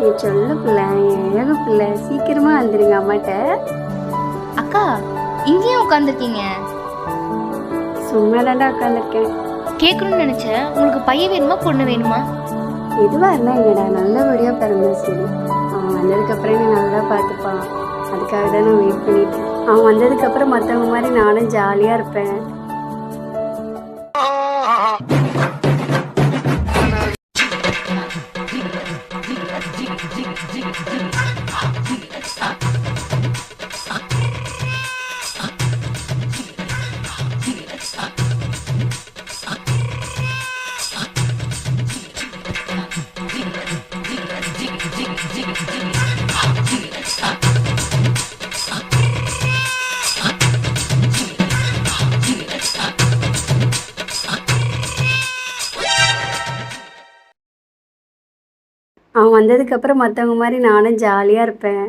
என் சொல்ல பிள்ளை, என் அழகு பிள்ளை, சீக்கிரமா வந்துருங்க அம்மாட்ட. அக்கா இங்கேயும் உட்காந்துருக்கீங்க? சும்மா தாண்டா உட்காந்துருக்கேன். கேட்கணும்னு நினைச்சேன். உங்களுக்கு பையன் வேணுமா பொண்ணு வேணுமா? எதுவா இருந்தா என்னடா, நல்லபடியா பிறந்தா சரி. அவன் வந்ததுக்கு அப்புறம் நீ நல்லா பார்த்துப்பான். அதுக்காக தான் நான் வெயிட் பண்ணிட்டு. அவன் வந்ததுக்கு அப்புறம் மற்றவங்க மாதிரி நானும் ஜாலியா இருப்பேன். அவன் வந்ததுக்கு அப்புறம் மற்றவங்க மாதிரி நானும் ஜாலியா இருப்பேன்.